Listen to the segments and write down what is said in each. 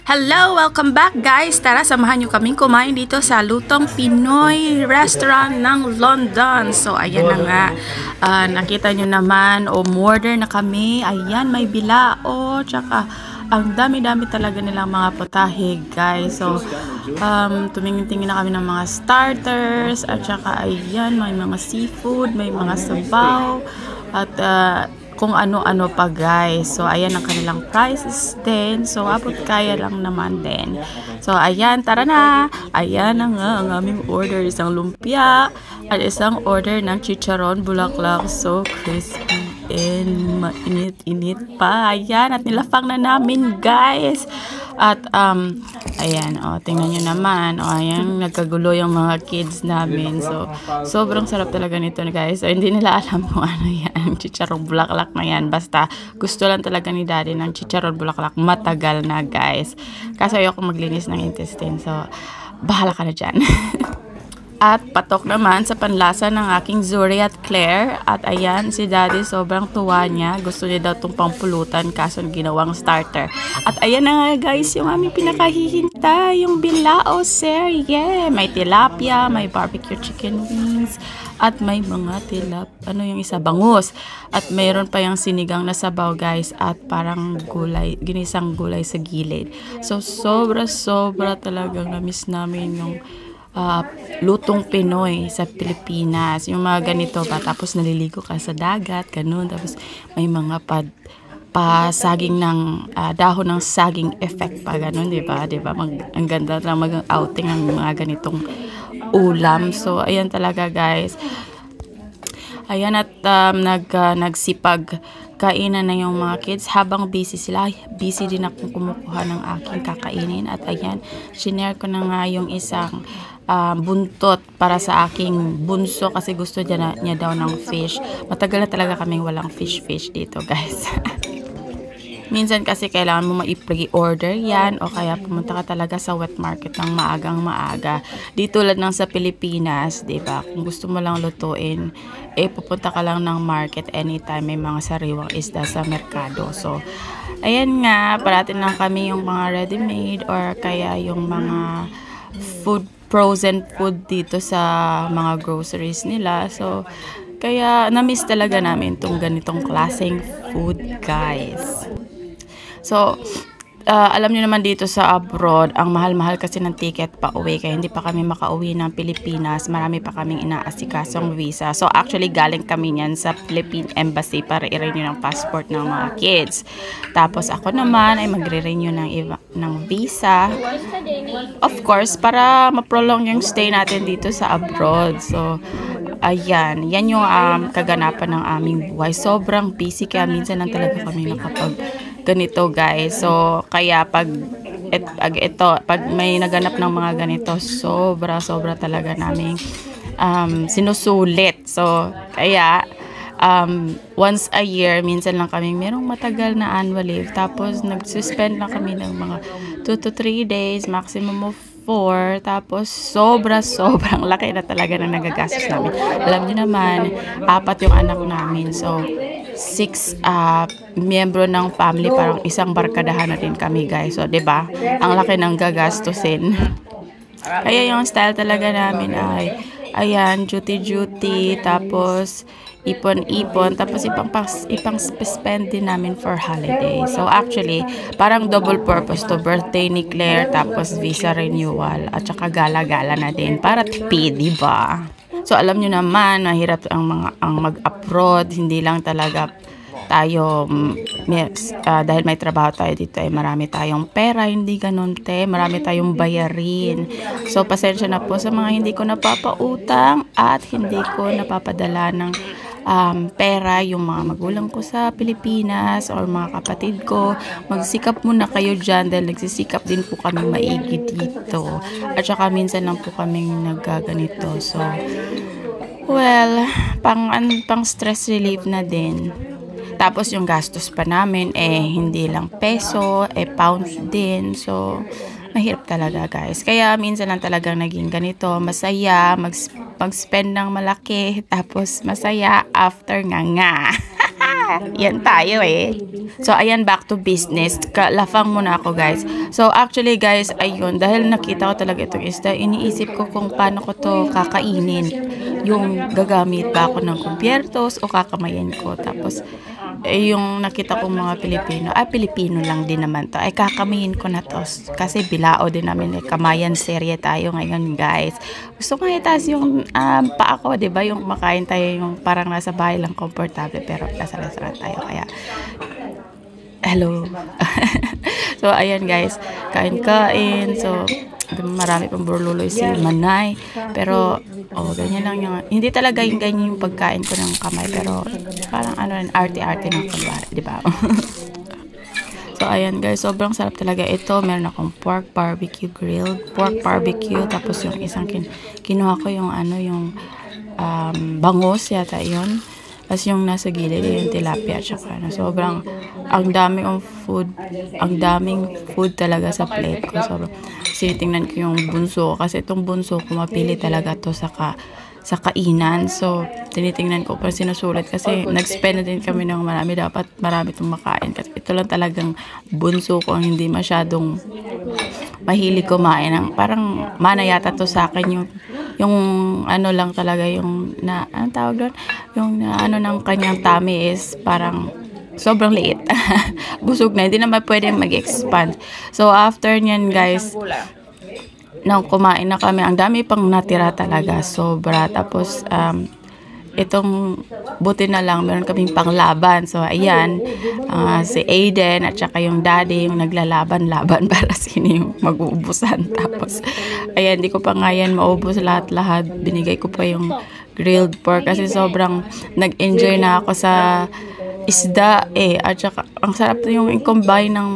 Hello! Welcome back guys! Tara, samahan nyo kaming kumain dito sa Lutong Pinoy Restaurant ng London. So, ayan na nga. Nakita nyo naman, umorder na kami. Ayan, may bilao. Tsaka, ang dami-dami talaga nilang mga putahe guys. So, tumingin-tingin na kami ng mga starters. At tsaka, ayan, may mga seafood, may mga sabaw. At, kung ano-ano pa guys. So, ayan ang kanilang prices din. So, abot kaya lang naman din. So, ayan, tara na. Ayan na nga ang aming order. Isang lumpia at isang order ng chicharon bulaklak. So, crispy and mainit-init pa. Ayan, at nilafang na namin guys. At, ayan, tingnan nyo naman. Ayan, nagkagulo yung mga kids namin. So, sobrang sarap talaga nito guys. So, hindi nila alam kung ano yan. Chicharong bulaklak na yan. Basta, gusto lang talaga ni daddy ng chicharon bulaklak. Matagal na guys. Kasi ayoko maglinis ng intestine. So, bahala ka na dyan. At patok naman sa panlasa ng aking Zuri at Claire. At ayan, si daddy sobrang tuwa niya. Gusto niya daw itong pampulutan kaso ginawang starter. At ayan na nga guys, yung aming pinakahihintay, yung bilao sir. Yeah! May tilapia, may barbecue chicken wings, at may mga yung isa, bangus. At mayroon pa yung sinigang na sabaw guys. At parang gulay, ginisang gulay sa gilid. So, sobra talagang na-miss namin yung lutong Pinoy sa Pilipinas. Yung mga ganito ba, tapos naliligo ka sa dagat, ganun. Tapos may mga saging ng dahon ng saging effect pa, ganun, di ba? Ang ganda na mag-outing ng mga ganitong ulam. So, ayan talaga guys. Ayan at nagsipag kainan na yung mga kids. Habang busy sila, busy din akong kumukuha ng aking kakainin. At ayan, shinare ko na nga yung isang buntot para sa aking bunso kasi gusto niya daw ng fish. Matagal na talaga kaming walang fish dito guys. Minsan kasi kailangan mo ma-pre-order yan o kaya pumunta ka talaga sa wet market ng maaga. Di tulad ng sa Pilipinas, diba? Kung gusto mo lang lutuin, pupunta ka lang ng market anytime. May mga sariwang isda sa merkado. So, ayan nga, parating lang kami yung mga ready-made or kaya yung mga frozen food dito sa mga groceries nila. So, kaya na-miss talaga namin itong ganitong klaseng food guys. So, alam niyo naman dito sa abroad, ang mahal-mahal kasi ng ticket pa uwi. Kaya hindi pa kami makauwi ng Pilipinas. Marami pa kaming inaasikasong visa. So, actually, galing kami niyan sa Philippine Embassy para i-renew ng passport ng mga kids. Tapos, ako naman ay magre-renew ng visa. Of course, para ma-prolong yung stay natin dito sa abroad. So, ayan. Yan yung kaganapan ng aming buhay. Sobrang busy kaya minsan lang talaga kami nakapag ganito guys. So, kaya pag may naganap ng mga ganito, sobra talaga naming sinusulit. So, kaya once a year, minsan lang kami merong matagal na annual leave. Tapos, nag-suspend lang kami ng mga 2 to 3 days, maximum of 4. Tapos, sobrang laki na talaga na nagagastos namin. Alam niyo naman, 4 yung anak namin. So, 6 miyembro ng family, parang isang barkadahan na din kami guys. So, 'di ba? Ang laki ng gagastusin. Kaya yung style talaga namin ay ayan, duty, tapos ipon-ipon, tapos ipang spend din namin for holiday. So, actually, parang double purpose to, birthday ni Claire, tapos visa renewal, at saka gala-gala na din para tipid, di ba? So, alam nyo naman, mahirap ang mag-abroad, hindi lang talaga tayo, dahil may trabaho tayo dito, marami tayong pera, hindi ganun marami tayong bayarin. So, pasensya na po sa mga hindi ko napapautang at hindi ko napapadala ng pera yung mga magulang ko sa Pilipinas or mga kapatid ko. Magsikap muna kayo dyan dahil nagsisikap din po kami maigi dito. At saka minsan lang po kami nagaganito. So, well, pang stress relief na din. Tapos yung gastos pa namin, hindi lang peso, pounds din. So, mahirap talaga guys. Kaya minsan lang talagang naging ganito. Masaya, mag-spend ng malaki, tapos masaya after nga. Yan tayo eh. So, ayan, back to business. Lafang muna ako, guys. So, actually, guys, ayun, dahil nakita ko talaga itong isda, iniisip ko kung paano ko to kakainin. Yung gagamit ba ako ng kubyertos o kakamayin ko. Tapos, yung nakita ko mga Pilipino, Pilipino lang din naman to. Ay, kakamayin ko na to. Kasi bilao din namin. Kamayan serye tayo ngayon, guys. Gusto ko itaas yung pa ako, diba? Yung makain tayo, yung parang nasa bahay lang komportable, pero nasa restaurant tayo. Kaya, hello. So, ayan, guys. Kain-kain. So, marami pang burluloy si Manay. Pero, ganyan lang yung, hindi talaga yung ganyan yung pagkain ko ng kamay. Pero, parang arte-arte ng kulwari, di ba? So, ayan, guys. Sobrang sarap talaga ito. Meron akong pork barbecue grilled. Pork barbecue. Tapos, yung isang kinuha ko yung, yung bangus yata yun. Tapos yung nasa gilid yung tilapia at saka sobrang ang daming food talaga sa plate ko. Sobrang sinitingnan ko yung bunso kasi itong bunso ko mapili talaga to sa kainan. So tinitingnan ko pa sinusulit kasi nag-spend na din kami ng marami, dapat marami itong makain kasi ito lang talagang bunso ko ang hindi masyadong mahilig kumain. Parang mana yata to sa akin yung lang talaga yung anong tawag doon? Yung ng kanyang tummy is parang sobrang liit. Busog na. Hindi naman pwede mag-expand. So, after nyan, guys, nang kumain na kami, ang dami pang natira talaga. Sobra. Tapos, itong buti na lang, meron kaming panglaban. So, ayan, si Aiden at saka yung daddy, yung naglalaban-laban para sino yung mag-uubusan. Tapos, ayan, di ko pa nga yan maubos lahat-lahat. Binigay ko pa yung grilled pork kasi sobrang nag-enjoy na ako sa isda at saka ang sarap yung i-combine ng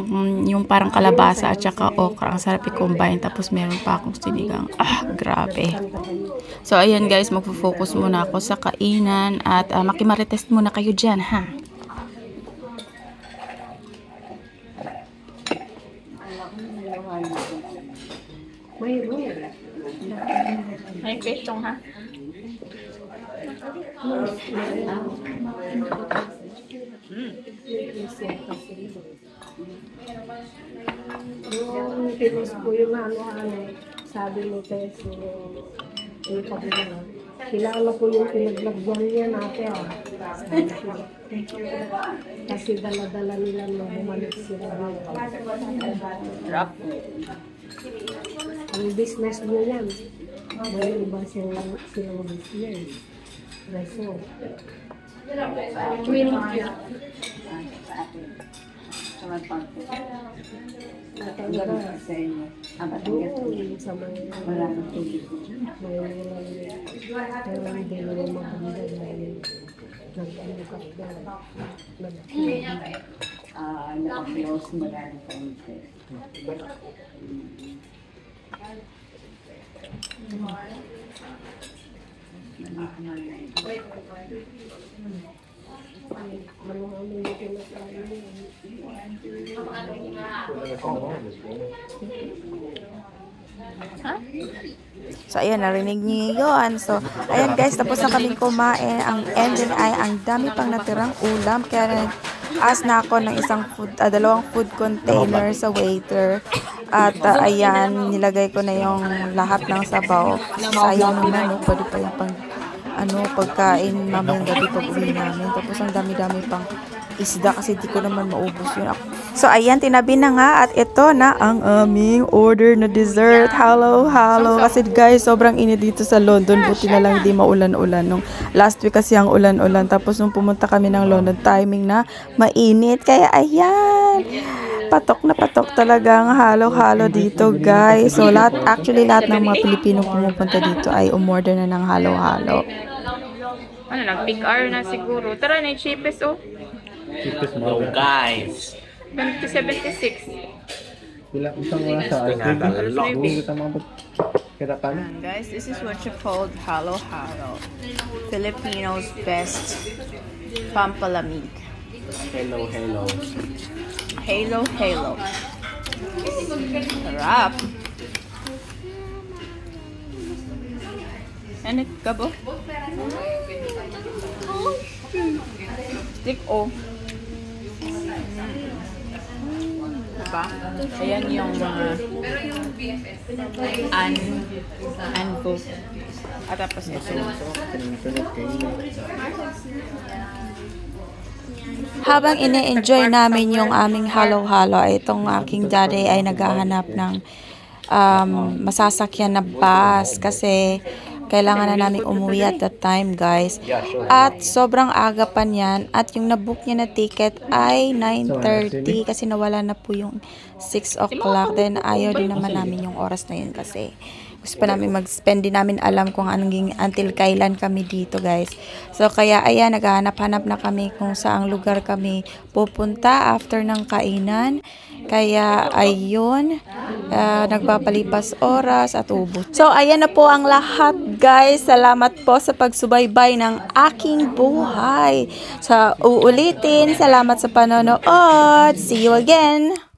yung parang kalabasa at saka okra. Ang sarap i-combine tapos meron pa akong sinigang. Grabe. So ayan, guys, magfo-focus muna ako sa kainan at makimarites muna kayo dyan, ha. May pestong, ha. Yung tinis po yung sabi ni Tess, yung pagkakala. Kilala ko yung pinaglagyan niya natin. Kasi dala-dala nila nung bumalik sila. Ang business niya yan. May iba silang business. Reso. Twinning siya. Natangga sa inyo. Doon sa mga maraming tubig. May din yung maganda dahil nag-alukat na. Naka-close maraming konti. So, ayan, narinig niyo yun. So, ayan, guys, tapos na kaming kumain. Ang ending ay ang dami pang natirang ulam. Kaya nag-ask na ako ng dalawang food container sa waiter. At, ayan, nilagay ko na yung lahat ng sabaw. Sayang naman, no? Pwede pa yung pagkain mamayang gabi pag uwi namin. Tapos, ang dami-dami pang isda kasi di ko naman maubos yun. So, ayan, tinabi na nga at ito na ang aming order na dessert. Hello. Kasi guys, sobrang init dito sa London. Buti na lang di maulan-ulan. Nung last week kasi ang ulan-ulan. Tapos nung pumunta kami ng London, timing na mainit. Kaya ayan, patok na patok talaga ang halo-halo dito, guys. So, lahat ng mga Pilipino pumupunta dito ay umorder na ng halo-halo. Nag-pick hour na siguro. Tara na, cheapest, Yo guys, 2076. Guys, this is what you called halo-halo. Filipinos' best pampalamig. Halo. Sarap. Ano ka ba? stick, oh. Diba? Ayan yung mga anvo. At tapos ito. Habang ine-enjoy namin yung aming halo-halo, itong aking daddy ay naghahanap ng masasakyan na bus kasi kailangan na namin umuwi at that time, guys. At sobrang aga pa niyan. At yung nabook niya na ticket ay 9:30 kasi nawala na po yung 6 o'clock. Then ayaw din naman namin yung oras na yun kasi gusto pa namin mag-spend, din namin alam kung anong until kailan kami dito, guys. So kaya ayan, naghahanap-hanap na kami kung saang lugar kami pupunta after ng kainan. Kaya ayun, nagpapalipas oras at ubos. So ayan na po ang lahat, guys. Salamat po sa pagsubaybay ng aking buhay. Sa uulitin, salamat sa panonood. See you again!